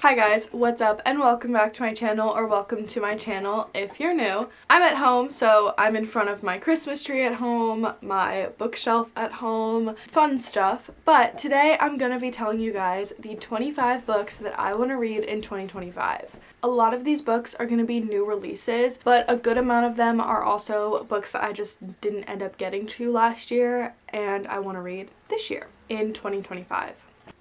Hi guys, what's up and welcome back to my channel, or welcome to my channel if you're new. I'm at home, so I'm in front of my Christmas tree at home, my bookshelf at home, fun stuff. But today I'm gonna be telling you guys the 25 books that I want to read in 2025. A lot of these books are going to be new releases, but a good amount of them are also books that I just didn't end up getting to last year and I want to read this year in 2025.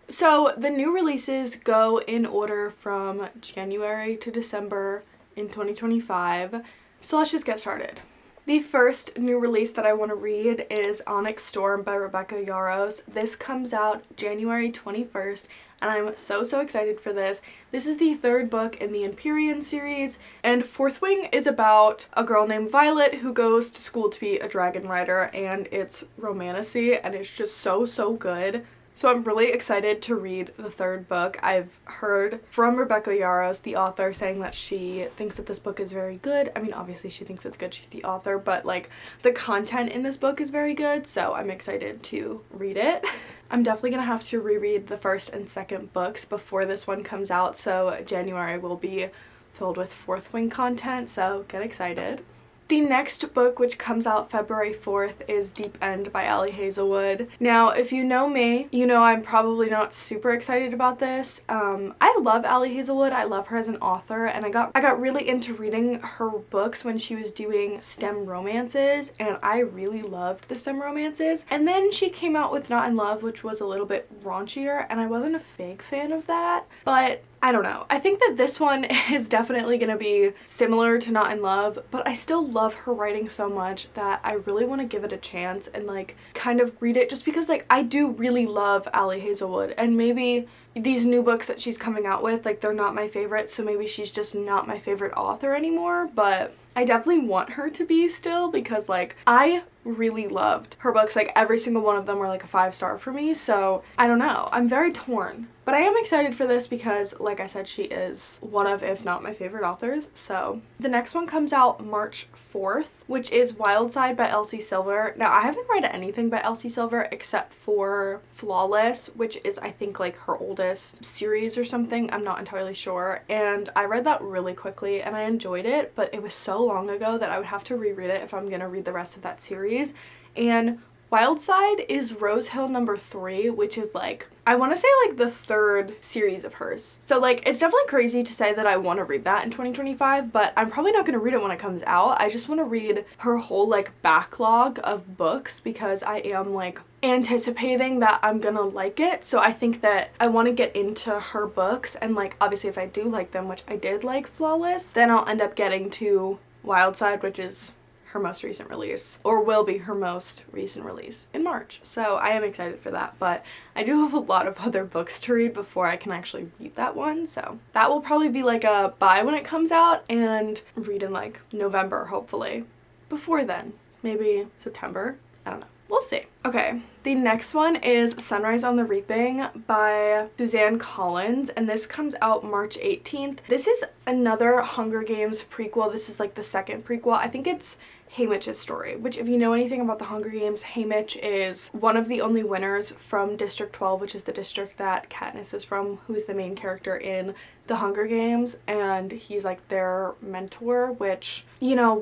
So the new releases go in order from January to December in 2025. So let's just get started. The first new release that I want to read is Onyx Storm by Rebecca Yarros. This comes out January 21st, and I'm so excited for this. This is the third book in the Empyrean series, and Fourth Wing is about a girl named Violet who goes to school to be a dragon rider, and it's romantasy, and it's just so good. So I'm really excited to read the third book. I've heard from Rebecca Yarros, the author, saying that she thinks that this book is very good. I mean, obviously she thinks it's good, she's the author, but like the content in this book is very good, so I'm excited to read it. I'm definitely gonna have to reread the first and second books before this one comes out, so January will be filled with Fourth Wing content, so get excited. The next book, which comes out February 4th, is Deep End by Ali Hazelwood. Now, if you know me, you know I'm probably not super excited about this. I love Ali Hazelwood. I love her as an author, and I got really into reading her books when she was doing STEM romances, and I really loved the STEM romances. And then she came out with Not in Love, which was a little bit raunchier, and I wasn't a big fan of that, but I don't know. I think that this one is definitely going to be similar to Not in Love, but I still love her writing so much that I really want to give it a chance and like kind of read it, just because like I do really love Ali Hazelwood, and maybe these new books that she's coming out with, like, they're not my favorite, so maybe she's just not my favorite author anymore, but I definitely want her to be still, because like I really loved her books. Like every single one of them were like a 5-star for me, so I don't know, I'm very torn. But I am excited for this because, like I said, she is one of, if not my favorite authors. So the next one comes out March 4th, which is Wildside by Elsie Silver. Now, I haven't read anything by Elsie Silver except for Flawless, which is, I think, like her oldest series or something. I'm not entirely sure. And I read that really quickly and I enjoyed it, but it was so long ago that I would have to reread it if I'm gonna read the rest of that series. And Wildside is Rose Hill number 3, which is like, I want to say like the third series of hers. So like it's definitely crazy to say that I want to read that in 2025, but I'm probably not going to read it when it comes out. I just want to read her whole like backlog of books because I am like anticipating that I'm gonna like it. So I think that I want to get into her books, and like obviously if I do like them, which I did like Flawless, then I'll end up getting to Wildside, which is her most recent release, or will be her most recent release in March. So I am excited for that, but I do have a lot of other books to read before I can actually read that one, so that will probably be like a buy when it comes out and read in like November, hopefully. Before then, maybe September, I don't know. We'll see. Okay, the next one is Sunrise on the Reaping by Suzanne Collins, and this comes out March 18th. This is another Hunger Games prequel. This is like the second prequel. I think it's Haymitch's story, which if you know anything about the Hunger Games, Haymitch is one of the only winners from District 12, which is the district that Katniss is from, who's the main character in the Hunger Games, and he's like their mentor, which, you know,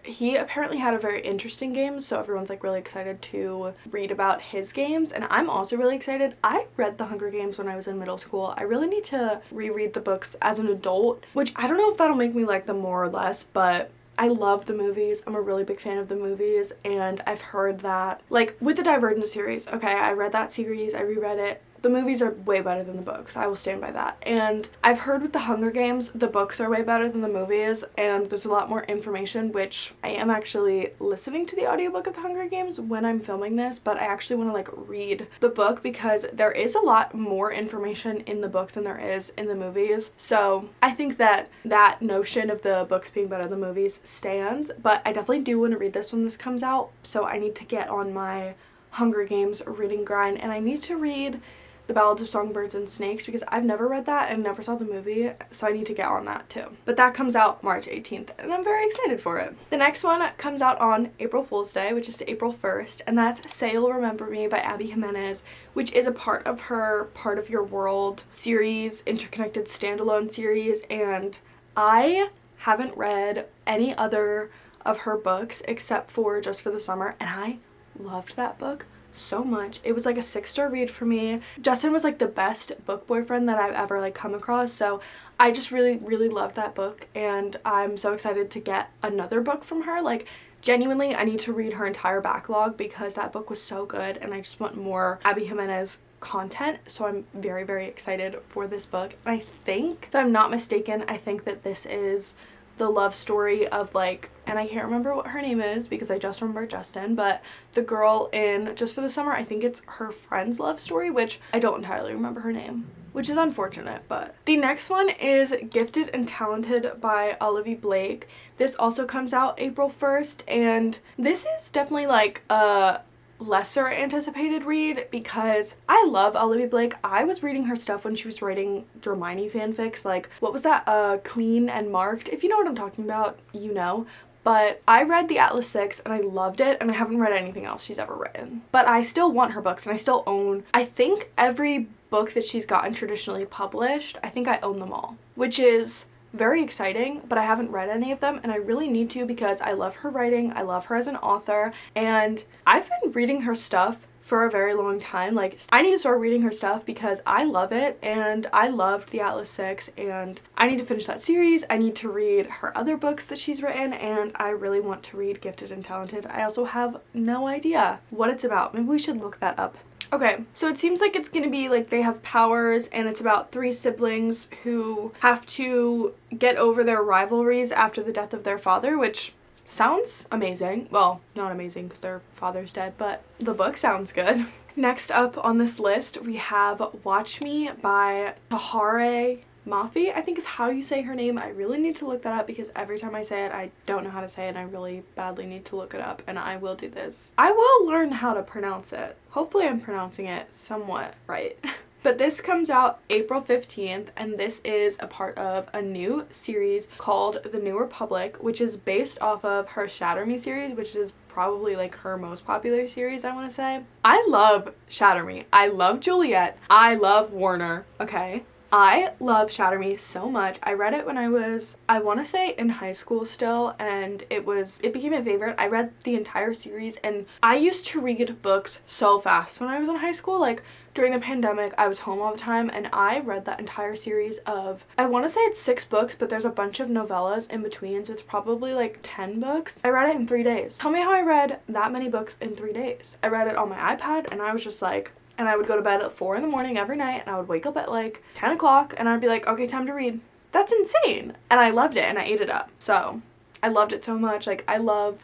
he apparently had a very interesting game, so everyone's like really excited to read about his games, and I'm also really excited. I read the Hunger Games when I was in middle school. I really need to reread the books as an adult, which I don't know if that'll make me like them more or less, but I love the movies. I'm a really big fan of the movies, and I've heard that, like, with the Divergent series, okay, I read that series, I reread it. The movies are way better than the books. I will stand by that. And I've heard with the Hunger Games, the books are way better than the movies, and there's a lot more information, which I am actually listening to the audiobook of the Hunger Games when I'm filming this, but I actually want to like read the book because there is a lot more information in the book than there is in the movies. So I think that that notion of the books being better than the movies stands, but I definitely do want to read this when this comes out, so I need to get on my Hunger Games reading grind, and I need to read The Ballads of Songbirds and Snakes, because I've never read that and never saw the movie, so I need to get on that too. But that comes out March 18th, and I'm very excited for it. The next one comes out on April Fool's Day, which is April 1st, and that's Say You'll Remember Me by Abby Jimenez, which is a part of her Part of Your World series, interconnected standalone series, and I haven't read any other of her books except for Just for the Summer, and I loved that book so much. It was like a 6-star read for me. Justin was like the best book boyfriend that I've ever like come across, so I just really loved that book, and I'm so excited to get another book from her. Like, genuinely, I need to read her entire backlog because that book was so good, and I just want more Abby Jimenez content, so I'm very excited for this book. And I think, if I'm not mistaken, I think that this is the love story of, like, and I can't remember what her name is because I just remember Justin, but the girl in Just for the Summer, I think it's her friend's love story, which I don't entirely remember her name, which is unfortunate. But the next one is Gifted and Talented by Olivia Blake. This also comes out April 1st, and this is definitely like a lesser anticipated read because I love Olivia Blake. I was reading her stuff when she was writing Hermione fanfics, like, what was that, Clean and Marked? If you know what I'm talking about, you know. But I read The Atlas Six and I loved it, and I haven't read anything else she's ever written. But I still want her books, and I still own, I think, every book that she's gotten traditionally published. I think I own them all, which is very exciting, but I haven't read any of them, and I really need to because I love her writing, I love her as an author, and I've been reading her stuff for a very long time. Like, I need to start reading her stuff because I love it, and I loved The Atlas Six, and I need to finish that series. I need to read her other books that she's written, and I really want to read Gifted and Talented. I also have no idea what it's about. Maybe we should look that up. Okay, so it seems like it's gonna be like they have powers, and it's about 3 siblings who have to get over their rivalries after the death of their father, which sounds amazing. Well, not amazing because their father's dead, but the book sounds good. Next up on this list, we have Watch Me by Tahereh Mafi, I think is how you say her name. I really need to look that up because every time I say it, I don't know how to say it, and I really badly need to look it up, and I will do this. I will learn how to pronounce it. Hopefully I'm pronouncing it somewhat right. But this comes out April 15th, and this is a part of a new series called The New Republic, which is based off of her Shatter Me series, which is probably like her most popular series, I want to say. I love Shatter Me. I love Juliet. I love Warner, okay? I love Shatter Me so much. I read it when I was, I want to say, in high school still, and it became a favorite. I read the entire series, and I used to read books so fast when I was in high school. Like, during the pandemic, I was home all the time, and I read that entire series of, I want to say it's 6 books, but there's a bunch of novellas in between, so it's probably like 10 books. I read it in 3 days. Tell me how I read that many books in 3 days. I read it on my iPad, and I was just like, and I would go to bed at 4 in the morning every night, and I would wake up at like 10 o'clock, and I'd be like, okay, time to read. That's insane. And I loved it, and I ate it up. So I loved it so much. Like, I love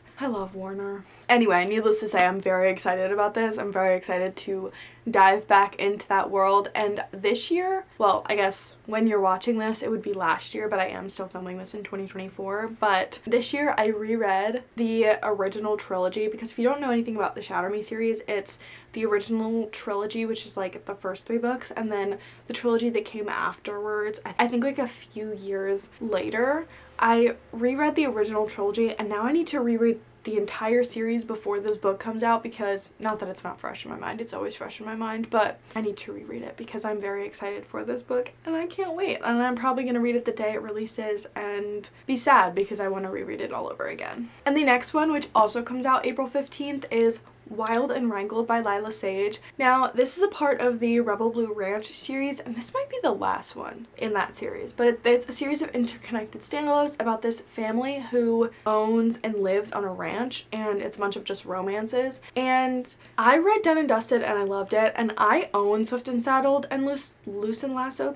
Warner. Anyway, needless to say, I'm very excited about this. I'm very excited to dive back into that world. And this year, well, I guess when you're watching this, it would be last year, but I am still filming this in 2024. But this year, I reread the original trilogy, because if you don't know anything about the Shatter Me series, it's the original trilogy, which is like the first 3 books, and then the trilogy that came afterwards, I think like a few years later. I reread the original trilogy, and now I need to reread the entire series before this book comes out, because not that it's not fresh in my mind, it's always fresh in my mind, but I need to reread it because I'm very excited for this book, and I can't wait. And I'm probably going to read it the day it releases and be sad because I want to reread it all over again. And the next one, which also comes out April 15th, is Wild and Wrangled by Lila Sage. Now, this is a part of the Rebel Blue Ranch series, and this might be the last one in that series, but it's a series of interconnected standalones about this family who owns and lives on a ranch, and it's a bunch of just romances. And I read Done and Dusted, and I loved it, and I own Swift and Saddled and Lost and Lassoed,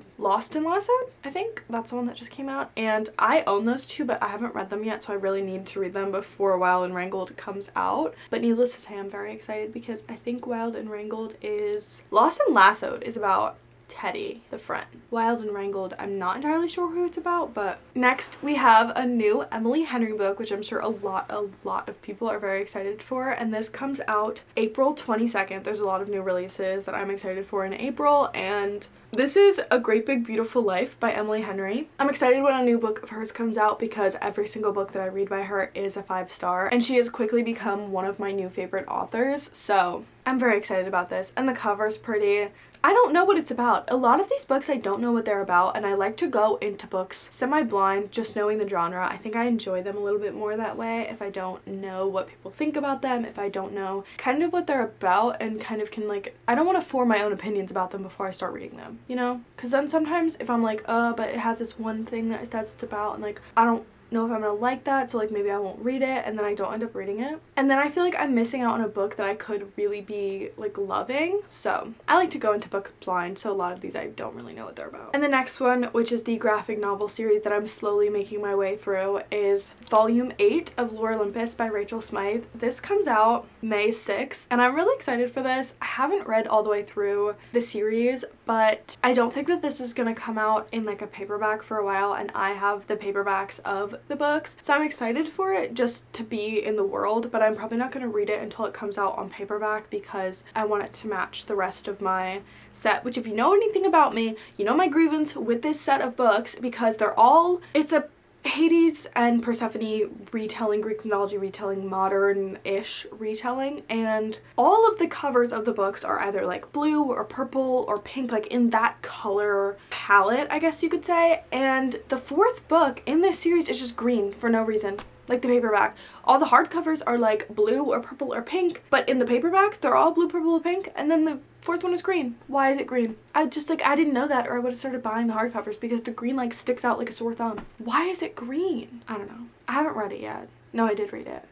I think that's the one that just came out, and I own those 2, but I haven't read them yet, so I really need to read them before Wild and Wrangled comes out. But needless to say, I'm very excited because I think Wild and Wrangled is, Lost and Lassoed is about Teddy, the friend. Wild and Wrangled, I'm not entirely sure who it's about, but next we have a new Emily Henry book, which I'm sure a lot of people are very excited for, and this comes out April 22nd. There's a lot of new releases that I'm excited for in April, and this is A Great Big Beautiful Life by Emily Henry. I'm excited when a new book of hers comes out because every single book that I read by her is a 5-star, and she has quickly become one of my new favorite authors, so I'm very excited about this. And the cover's pretty. I don't know what it's about. A lot of these books I don't know what they're about, and I like to go into books semi-blind, just knowing the genre. I think I enjoy them a little bit more that way if I don't know what people think about them, if I don't know kind of what they're about, and kind of can like, I don't want to form my own opinions about them before I start reading them, you know? Because then sometimes if I'm like, but it has this one thing that it says it's about, and like, I don't know if I'm gonna like that, so like maybe I won't read it, and then I don't end up reading it, and then I feel like I'm missing out on a book that I could really be like loving. So I like to go into books blind, so a lot of these I don't really know what they're about. And the next one, which is the graphic novel series that I'm slowly making my way through, is Volume 8 of Lore Olympus by Rachel Smythe. This comes out May 6th, and I'm really excited for this. I haven't read all the way through the series, but I don't think that this is gonna come out in like a paperback for a while, and I have the paperbacks of the books, so I'm excited for it just to be in the world, but I'm probably not going to read it until it comes out on paperback because I want it to match the rest of my set, which if you know anything about me, you know my grievance with this set of books, because it's a Hades and Persephone retelling, Greek mythology retelling, modern-ish retelling, and all of the covers of the books are either like blue or purple or pink, like in that color palette, I guess you could say, and the 4th book in this series is just green for no reason. Like the paperback. All the hardcovers are like blue or purple or pink, but in the paperbacks, they're all blue, purple, or pink, and then the 4th one is green. Why is it green? I didn't know that, or I would have started buying the hardcovers because the green like sticks out like a sore thumb. Why is it green? I don't know. I haven't read it yet. No, I did read it.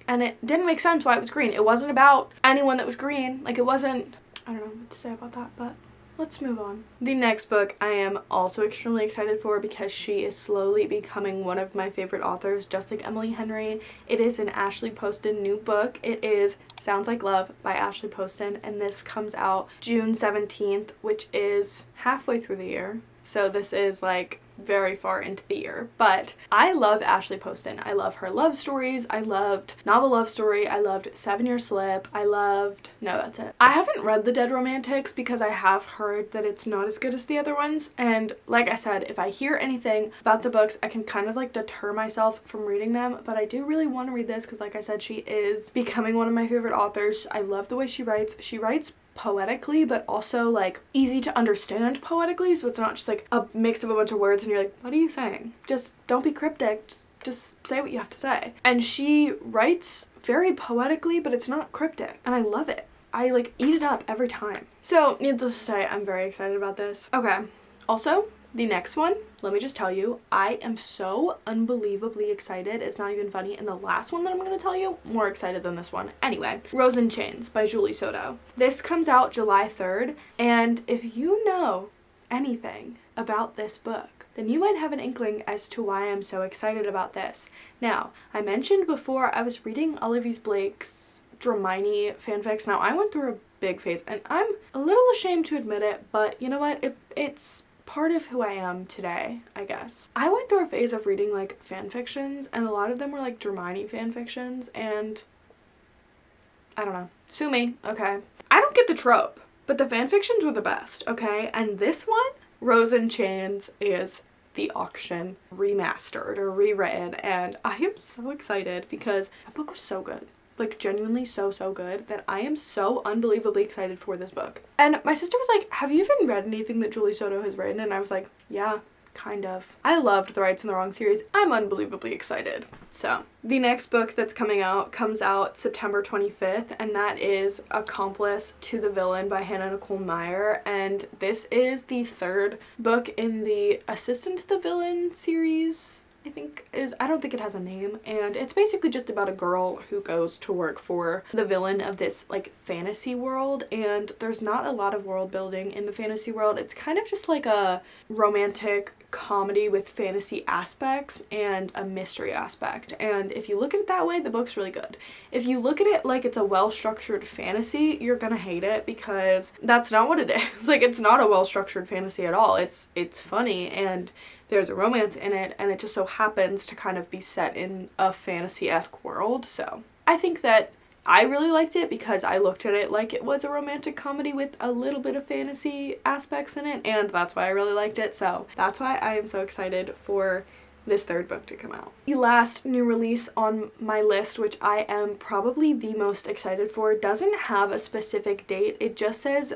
And it didn't make sense why it was green. It wasn't about anyone that was green. Like it wasn't, I don't know what to say about that, but let's move on. The next book I am also extremely excited for because she is slowly becoming one of my favorite authors, just like Emily Henry. It is an Ashley Poston new book. It is Sounds Like Love by Ashley Poston, and this comes out June 17th, which is halfway through the year. So this is like very far into the year, but I love Ashley Poston. I love her love stories. I loved Novel Love Story. I loved 7 Year Slip. No, that's it. I haven't read The Dead Romantics because I have heard that it's not as good as the other ones, and like I said, if I hear anything about the books, I can kind of like deter myself from reading them, but I do really want to read this because like I said, she is becoming one of my favorite authors. I love the way she writes. She writes poetically, but also like easy to understand poetically, so it's not just like a mix of a bunch of words and you're like, what are you saying? Just don't be cryptic, just say what you have to say. And she writes very poetically, but it's not cryptic, and I love it. I like eat it up every time. So needless to say, I'm very excited about this. Okay, also the next one, let me just tell you, I am so unbelievably excited. It's not even funny. And the last one that I'm going to tell you, more excited than this one. Anyway, Rose in Chains by Julie Soto. This comes out July 3rd. And if you know anything about this book, then you might have an inkling as to why I'm so excited about this. Now, I mentioned before I was reading Olivia Blake's Dramini fanfics. Now, I went through a big phase, and I'm a little ashamed to admit it, but you know what? It's part of who I am today, I guess. I went through a phase of reading like fan fictions, and a lot of them were like Dramini fan fictions, and I don't know. Sue me, okay? I don't get the trope, but the fan fictions were the best, okay? And this one, Rose in Chains, is The Auction remastered or rewritten, and I am so excited because that book was so good. Like genuinely so good that I am so unbelievably excited for this book. And my sister was like, have you even read anything that Julie Soto has written? And I was like, yeah, kind of. I loved the Rights and the Wrong series. I'm unbelievably excited. So the next book that's coming out comes out September 25th, and that is Accomplice to the Villain by Hannah Nicole Meyer, and this is the 3rd book in the Assistant to the Villain series. I don't think it has a name, and it's basically just about a girl who goes to work for the villain of this like fantasy world, and there's not a lot of world building in the fantasy world. It's kind of just like a romantic comedy with fantasy aspects and a mystery aspect. And if you look at it that way, the book's really good. If you look at it like it's a well-structured fantasy, you're gonna hate it, because that's not what it is. Like, it's not a well-structured fantasy at all. It's funny, and there's a romance in it, and it just so happens to kind of be set in a fantasy-esque world. So I think that I really liked it because I looked at it like it was a romantic comedy with a little bit of fantasy aspects in it, and that's why I really liked it. So that's why I am so excited for this third book to come out. The last new release on my list, which I am probably the most excited for, doesn't have a specific date. It just says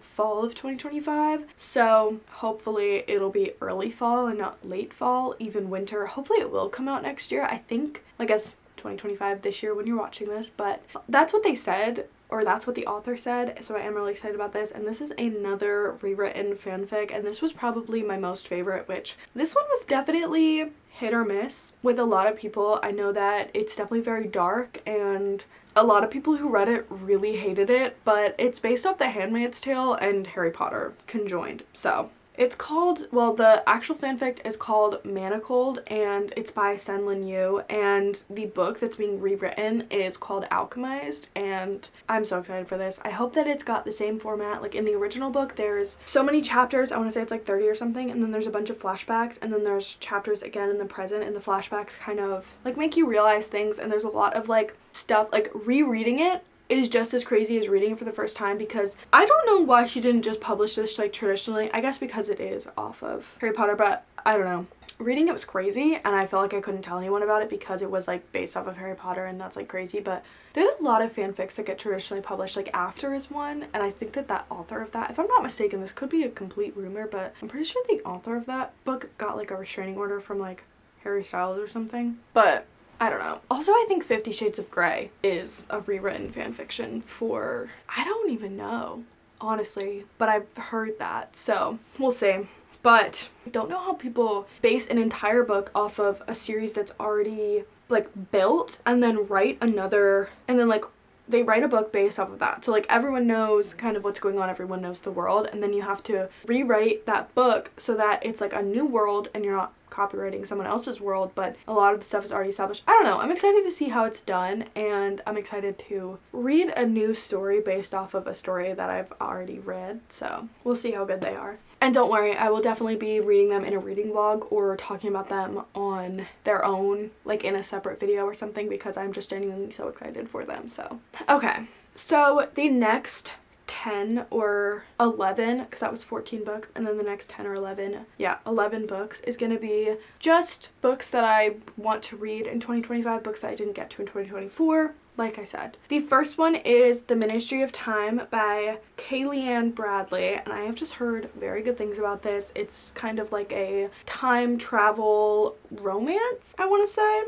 fall of 2025. So hopefully it'll be early fall and not late fall, even winter. Hopefully it will come out next year. I think, I guess 2025 this year when you're watching this, but that's what they said, or that's what the author said, so I am really excited about this. And this is another rewritten fanfic, and this was probably my most favorite, which this one was definitely hit or miss with a lot of people. I know that it's definitely very dark, and a lot of people who read it really hated it, but it's based off The Handmaid's Tale and Harry Potter conjoined. So it's called, well, the actual fanfic is called Manacled, and it's by Senlin Yu, and the book that's being rewritten is called Alchemized, and I'm so excited for this. I hope that it's got the same format. Like, in the original book, there's so many chapters, I want to say it's like 30 or something, and then there's a bunch of flashbacks, and then there's chapters again in the present, and the flashbacks kind of like make you realize things, and there's a lot of like stuff, like rereading it is just as crazy as reading it for the first time, because I don't know why she didn't just publish this like traditionally. I guess because it is off of Harry Potter, but I don't know. Reading it was crazy, and I felt like I couldn't tell anyone about it because it was like based off of Harry Potter, and that's like crazy. But there's a lot of fanfics that get traditionally published, like After is one, and I think that that author of that, if I'm not mistaken, this could be a complete rumor, but I'm pretty sure the author of that book got like a restraining order from like Harry Styles or something. But I don't know. Also, I think 50 Shades of Grey is a rewritten fanfiction for, I don't even know, honestly, but I've heard that, so we'll see. But I don't know how people base an entire book off of a series that's already like built and then write another, and then like they write a book based off of that. So like everyone knows kind of what's going on, everyone knows the world, and then you have to rewrite that book so that it's like a new world and you're not copywriting someone else's world, but a lot of the stuff is already established. I don't know. I'm excited to see how it's done, and I'm excited to read a new story based off of a story that I've already read, so we'll see how good they are. And don't worry, I will definitely be reading them in a reading vlog or talking about them on their own, like in a separate video or something, because I'm just genuinely so excited for them. So okay, so the next 10 or 11, because that was 14 books, and then the next 10 or 11, yeah, 11 books is going to be just books that I want to read in 2025, books that I didn't get to in 2024, like I said. The first one is The Ministry of Time by Kayleigh Bradley, and I have just heard very good things about this. It's kind of like a time travel romance, I want to say,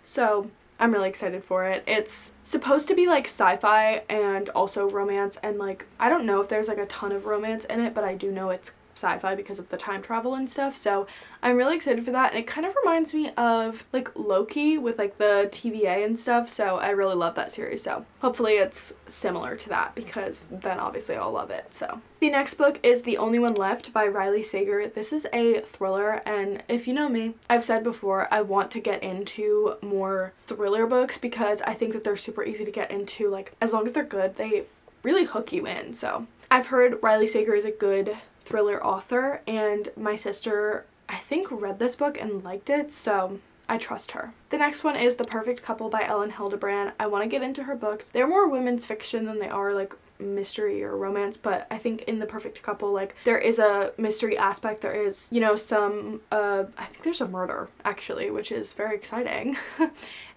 so I'm really excited for it. It's supposed to be like sci-fi and also romance, and like I don't know if there's like a ton of romance in it, but I do know it's sci-fi because of the time travel and stuff, so I'm really excited for that. And it kind of reminds me of like Loki with like the TVA and stuff, so I really love that series, so hopefully it's similar to that, because then obviously I'll love it. So the next book is The Only One Left by Riley Sager. This is a thriller, and if you know me, I've said before I want to get into more thriller books because I think that they're super easy to get into. Like, as long as they're good, they really hook you in. So I've heard Riley Sager is a good thriller author, and my sister, I think, read this book and liked it, so I trust her. The next one is The Perfect Couple by Ellen Hildebrand. I want to get into her books. They're more women's fiction than they are like mystery or romance, but I think in The Perfect Couple, like, there is a mystery aspect. There is, you know, some I think there's a murder actually, which is very exciting.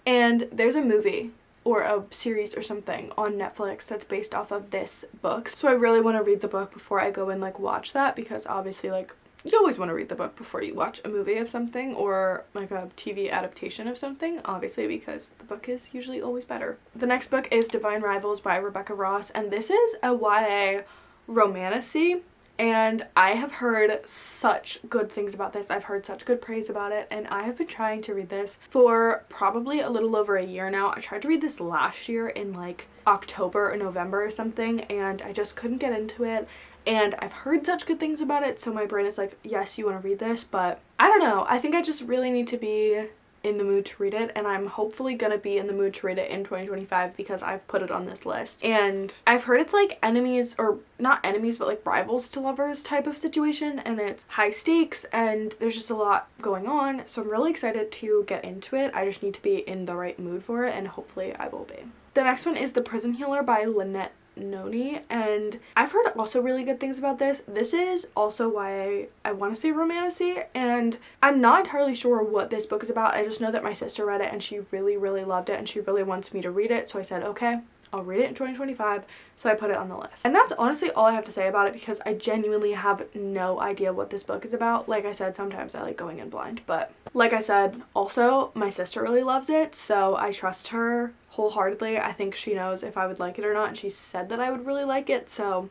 And there's a movie or a series or something on Netflix that's based off of this book, so I really want to read the book before I go and like watch that, because obviously like you always want to read the book before you watch a movie of something or like a TV adaptation of something, obviously, because the book is usually always better. The next book is Divine Rivals by Rebecca Ross, and this is a YA romantasy, and I have heard such good things about this. I've heard such good praise about it, and I have been trying to read this for probably a little over a year now. I tried to read this last year in like October or November or something, and I just couldn't get into it. and I've heard such good things about it, so my brain is like, yes, you want to read this, but I don't know. I think I just really need to be in the mood to read it, and I'm hopefully gonna be in the mood to read it in 2025 because I've put it on this list. And I've heard it's like enemies, or not enemies, but like rivals to lovers type of situation, and it's high stakes and there's just a lot going on, so I'm really excited to get into it. I just need to be in the right mood for it, and hopefully I will be. The next one is The Prison Healer by Lynette Noni, and I've heard also really good things about this. This is also why I want to say romantasy, and I'm not entirely sure what this book is about. I just know that my sister read it and she really loved it, and she really wants me to read it, so I said okay, I'll read it in 2025, so I put it on the list. And that's honestly all I have to say about it, because I genuinely have no idea what this book is about. Like I said, sometimes I like going in blind, but like I said, also my sister really loves it, so I trust her wholeheartedly. I think she knows if I would like it or not, and she said that I would really like it, so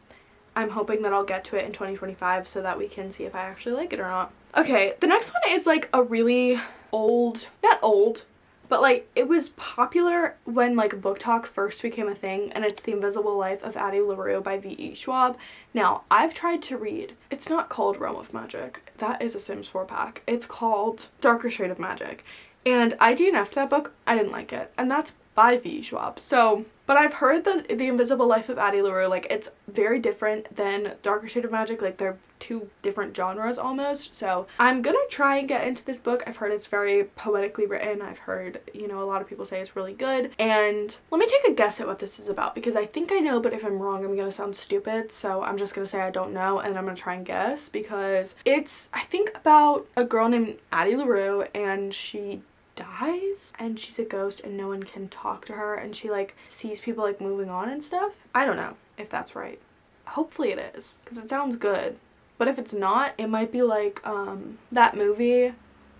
I'm hoping that I'll get to it in 2025 so that we can see if I actually like it or not. Okay, the next one is like a really old, not old, but like it was popular when like book talk first became a thing, and it's The Invisible Life of Addie LaRue by V.E. Schwab. Now, I've tried to read, it's not called Realm of Magic, that is a Sims 4 pack. It's called Darker Shade of Magic, and I DNF'd that book. I didn't like it, and that's by V.E. Schwab. So, but I've heard that The Invisible Life of Addie LaRue, like, it's very different than Darker Shade of Magic. Like, they're two different genres almost. So I'm gonna try and get into this book. I've heard it's very poetically written. I've heard, you know, a lot of people say it's really good. And let me take a guess at what this is about, because I think I know, but if I'm wrong, I'm gonna sound stupid. So I'm just gonna say I don't know, and I'm gonna try and guess, because it's, I think, about a girl named Addie LaRue, and she dies and she's a ghost and no one can talk to her, and she like sees people like moving on and stuff. I don't know if that's right. Hopefully it is, because it sounds good. But if it's not, it might be like that movie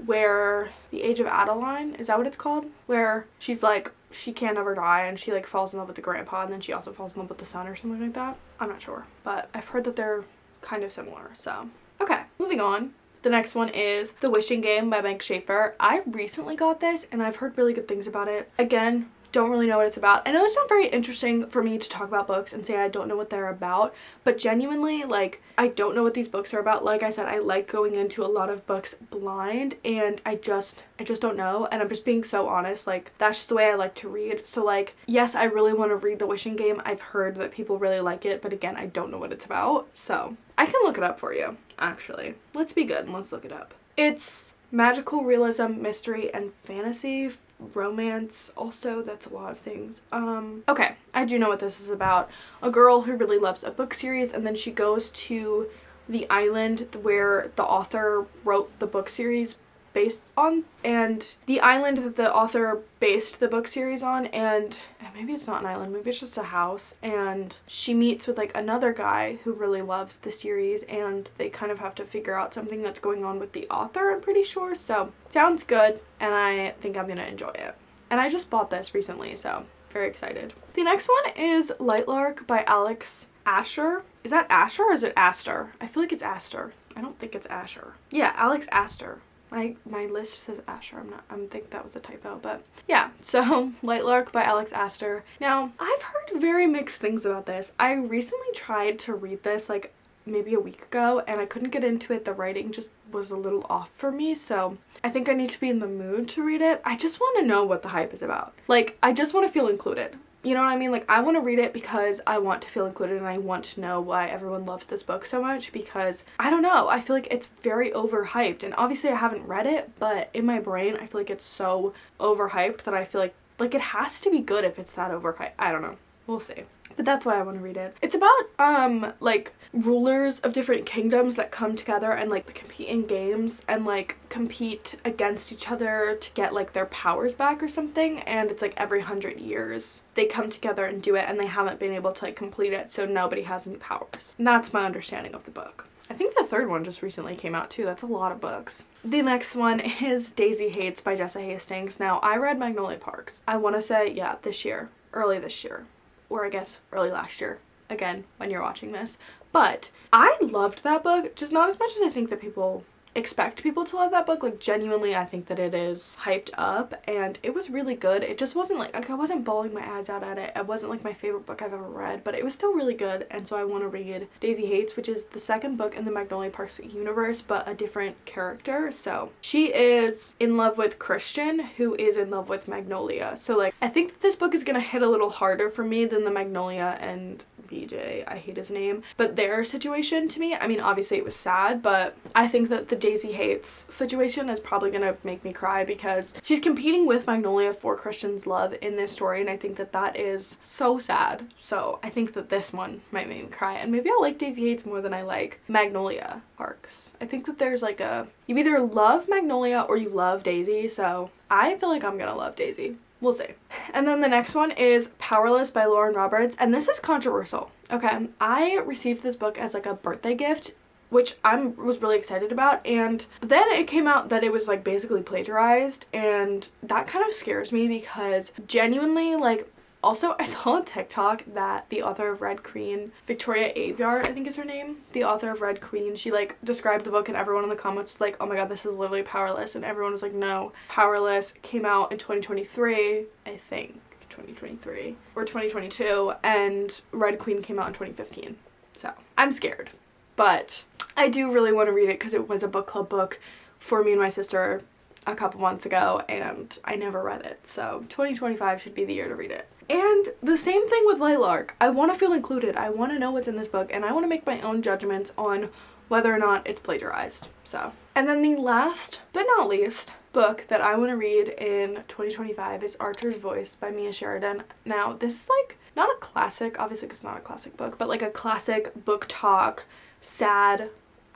where The Age of Adeline, is that what it's called? Where she's like, she can't ever die, and she like falls in love with the grandpa, and then she also falls in love with the son or something like that. I'm not sure, but I've heard that they're kind of similar. So okay, moving on. The next one is The Wishing Game by Meg Schaefer. I recently got this and I've heard really good things about it. Again, don't really know what it's about. I know it's not very interesting for me to talk about books and say I don't know what they're about, but genuinely, like, I don't know what these books are about. Like I said, I like going into a lot of books blind, and I just don't know, and I'm just being so honest. Like, that's just the way I like to read. So like, yes, I really want to read The Wishing Game. I've heard that people really like it, but again, I don't know what it's about. So I can look it up for you, actually. Let's be good and let's look it up. It's magical realism, mystery, and fantasy. Romance also, that's a lot of things. Okay, I do know what this is about. A girl who really loves a book series, and then she goes to the island where the author wrote the book series based on, and the island that the author based the book series on, and maybe it's not an island, maybe it's just a house, and she meets with like another guy who really loves the series, and they kind of have to figure out something that's going on with the author, I'm pretty sure. So sounds good, and I think I'm gonna enjoy it, and I just bought this recently, so very excited. The next one is Lightlark by Alex Asher. Is that Asher or is it Astor? I feel like it's Astor. I don't think it's Asher. Yeah, Alex Astor. My list says Asher. I think that was a typo, but yeah. So Lightlark by Alex Astor. Now, I've heard very mixed things about this. I recently tried to read this like maybe a week ago, and I couldn't get into it. The writing just was a little off for me, so I think I need to be in the mood to read it. I just want to know what the hype is about. Like, I just want to feel included. You know what I mean? Like, I want to read it because I want to feel included, and I want to know why everyone loves this book so much, because I don't know, I feel like it's very overhyped, and obviously I haven't read it, but in my brain I feel like it's so overhyped that I feel like it has to be good if it's that overhyped. I don't know. We'll see. But that's why I want to read it. It's about like rulers of different kingdoms that come together and like compete in games and like compete against each other to get like their powers back or something, and it's like every 100 years they come together and do it, and they haven't been able to like complete it, so nobody has any powers. And that's my understanding of the book. I think the third one just recently came out too. That's a lot of books. The next one is Daisy Hates by Jessa Hastings. Now, I read Magnolia Parks, I want to say, yeah, this year, early this year, or I guess early last year, again, when you're watching this. But I loved that book, just not as much as I think that people expect people to love that book. Like, genuinely, I think that it is hyped up, and it was really good. It just wasn't like I wasn't bawling my eyes out at it. It wasn't like my favorite book I've ever read, but it was still really good. And so I want to read Daisy Hates, which is the second book in the Magnolia Parks universe, but a different character. So she is in love with Christian, who is in love with Magnolia. So like, I think that this book is gonna hit a little harder for me than the Magnolia and BJ, I hate his name, but their situation to me, I mean, obviously it was sad, but I think that the Daisy Hates situation is probably gonna make me cry because she's competing with Magnolia for Christian's love in this story, and I think that that is so sad. So I think that this one might make me cry, and maybe I'll like Daisy Hates more than I like Magnolia Parks. I think that there's like you either love Magnolia or you love Daisy, so I feel like I'm gonna love Daisy. We'll see. And then the next one is Powerless by Lauren Roberts, and this is controversial. Okay, I received this book as like a birthday gift, which I was really excited about, and then it came out that it was like basically plagiarized, and that kind of scares me because genuinely, like, also, I saw on TikTok that the author of Red Queen, Victoria Aveyard, I think is her name, the author of Red Queen, she like described the book and everyone in the comments was like, oh my god, this is literally Powerless, and everyone was like, no, Powerless came out in 2023, I think, 2023, or 2022, and Red Queen came out in 2015, so I'm scared, but I do really want to read it because it was a book club book for me and my sister a couple months ago, and I never read it, so 2025 should be the year to read it. And the same thing with Lilac. I want to feel included. I want to know what's in this book, and I want to make my own judgments on whether or not it's plagiarized. So, and then the last but not least book that I want to read in 2025 is Archer's Voice by Mia Sheridan. Now, this is like not a classic, obviously it's not a classic book, but like a classic book talk, sad,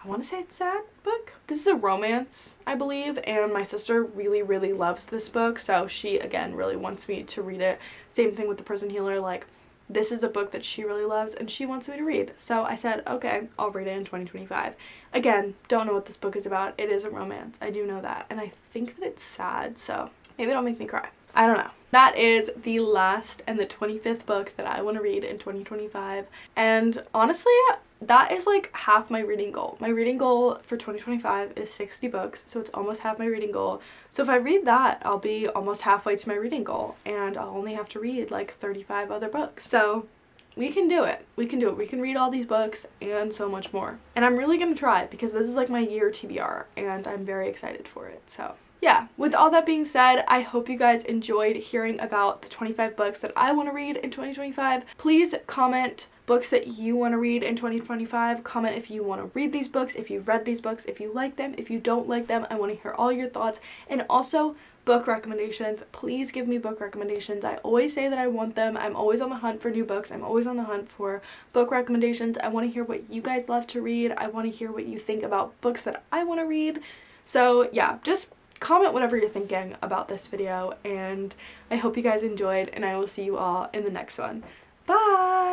I want to say it's sad book. This is a romance, I believe, and my sister really, really loves this book, so she, again, really wants me to read it. Same thing with The Prison Healer, like, this is a book that she really loves, and she wants me to read. So I said, okay, I'll read it in 2025. Again, don't know what this book is about. It is a romance. I do know that, and I think that it's sad, so maybe it'll make me cry. I don't know. That is the last and the 25th book that I want to read in 2025, and honestly, that is like half my reading goal. My reading goal for 2025 is 60 books, so it's almost half my reading goal. So if I read that, I'll be almost halfway to my reading goal, and I'll only have to read like 35 other books. So we can do it. We can do it. We can read all these books and so much more. And I'm really gonna try because this is like my year TBR, and I'm very excited for it. So yeah, with all that being said, I hope you guys enjoyed hearing about the 25 books that I want to read in 2025. Please comment books that you want to read in 2025. Comment if you want to read these books, if you've read these books, if you like them, if you don't like them. I want to hear all your thoughts. And also book recommendations. Please give me book recommendations. I always say that I want them. I'm always on the hunt for new books. I'm always on the hunt for book recommendations. I want to hear what you guys love to read. I want to hear what you think about books that I want to read. So yeah, just comment whatever you're thinking about this video, and I hope you guys enjoyed, and I will see you all in the next one. Bye!